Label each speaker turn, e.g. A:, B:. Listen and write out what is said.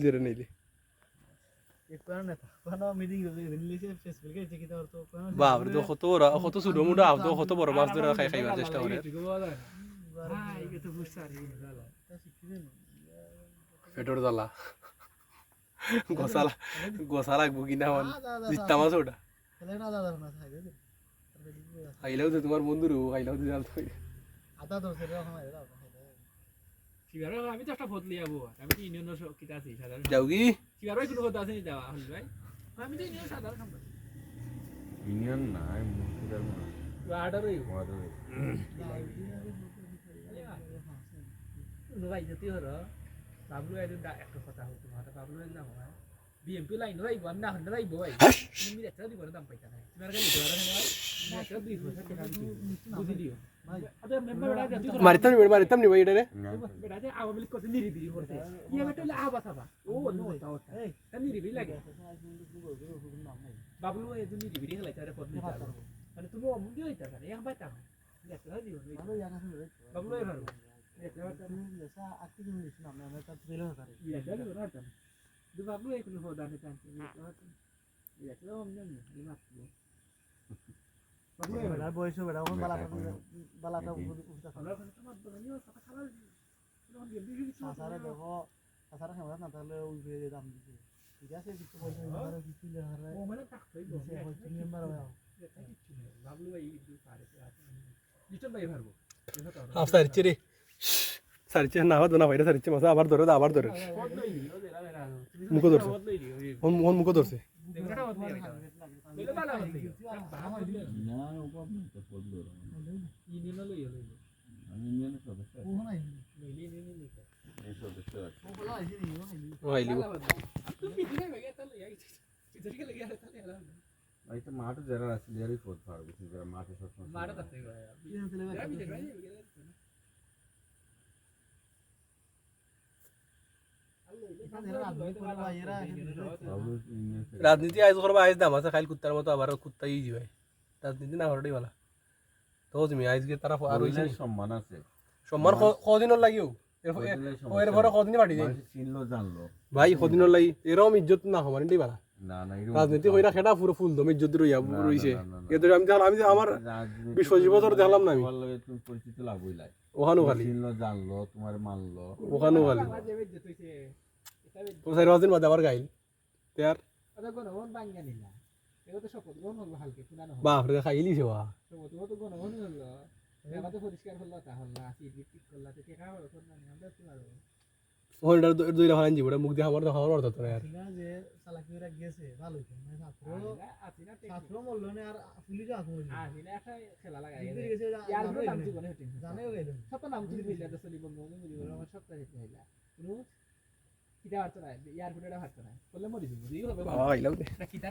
A: জেরে নিলি বাপরে তো কত ছোট মোটো আও তো কত বড় মাছ ধরে খাইবার চেষ্টা করে পেটর জ্বালা গোসা লাগবো কিনা জিত্তা মাছ ওটা খাইলেও তো তোমার বন্ধুর খাইলেও তো জাল
B: আমি তো একটা বদলি যাবো আমি তো ইউনিয়নের কিতা আছি সাধারণ
A: যাও কি
B: সিগারেট কোনো কথা আছে নি দেওয়া হল ভাই আমি তো ইউনিয়ন সাধারণ সম্পাদক
C: ইউনিয়ন নাই মুক্তিদার মনে
B: ওয়ার্ডারই
C: ওয়ার্ডারে
B: ভাই যদি হলো বাবলু একদিন একটা কথা হতো মাথা বাবলু একদম হয় বিএমপি লাইন রাইব না হন্ডা রাইব ভাই তুমি একটা দিব দাম পাইতা না তোমার কাছে দিতে পারে না ভাই একটা দুই পয়সা টাকা দিও বুঝি দিও আচ্ছা মেম্বার বেটা দিও
A: মারিতাম নি ভাই এটা রে
B: বেটা যে আওয়ামী লীগ করতে নিরিবিলি করতে কি বেটা হলো আবা সাবা ও নো তাও তা নিরিবিলি লাগে বাবলু এই যে নিরিবিলি খেলাইতে আরে পদ নিতে পারো মানে তুমি অমুক হইতা না এক বাইতা একটা দিও বাবলু এ পারো বাবলু এই কোনো হদা নেই টানতে এটা অমন নেই মাত্র বাবলু এ
D: বয়স বেড়া ওখানে বালাটা
B: আমরা ওখানে তো মাত্র নিও কথা খাবার যখন গেম দিবি কিছু
D: সারা দেখো সারা খাবার না তাহলে ওই যে দাম দিছে ঠিক আছে কিছু পয়সা আর কিছু le হারে
B: ও মানে থাকতই গো
D: মেম্বার
B: বাবলু ভাই একটু পারে লিটন ভাই পারবো
A: আপ সারিচ্ছে রে সারিচ্ছে না হতো না ভাইরা সারিচ্ছে মাছ আবার ধরে মুখো ধরছে মুখো ধরছে
C: না ওপর তো পড়লো আমি ইউনিয়নের সদস্য এই সদস্য
A: আইলি
C: ভাই তো মাঠে যারা আছে যারাই পড়তে পারবে যারা মাঠে সবসময়
B: মারা থাকতে ভাই
A: রাজনীতি আইজ করবা আইজ দাম আছে খাইল কুত্তার মতো আবার কুত্তাই যাবে রাজনীতি না করাটাই ভালো তো তুমি আইজকে তারা আর হইছে
C: সম্মান আছে
A: সম্মান কদিনের লাগিও এরপরে কদিনই পাঠি যাই
C: চিনলো জানলো
A: ভাই কদিনের লাগি এরকম ইজ্জত না হবার এটাই ভালো
C: না না
A: রাজনীতি কইরা খেটা পুরো ফুল দম ইজ্জত রইছে এদের আমি আমার 20-25 বছর দেখলাম না আমি
C: তুমি পরিচিত লাভ হইলাই
A: ওখানো খালি
C: চিনলো জানলো তোমার মানলো
A: ওখানো খালি তো 4 দিন বাদে আবার গাইল তার
B: আদা কোন মন বাঙ্গা নিলা এগো তো শপথ গ্রহণ হলো হালকে শুনানো
A: বাপ রে খাইলি সেবা
B: শপথ তো কোন মন হলো এবার তো পরিষ্কার হলো তা হলো আসি ঠিক করলা তো কে খাওয়া কোন না আমরা তো পারবো
A: ওখানটার দুইটা ফালান জীবটা মুখ দিয়ে আমার অর্থ তো আর
D: যে চালাকিরা গেছে ভালো হইছে মানে ছাত্র মরলো না আর পুলিশ আগুন
B: আসি না একটা খেলা লাগাই
D: গেছে
B: ইয়ার পুরো নাম জীবনে হেটিং
D: জানেও গেলেন
B: সব নাম তুই হইলা তো চলি বন্ধু মুজি বড় আমার সপ্তাহে হেতে হইলা কোনো কিটা হারতো না ইয়ার পুরোটা হারতো না বললে মরি যাবো দিই হবে
A: আইলাম
B: কিটা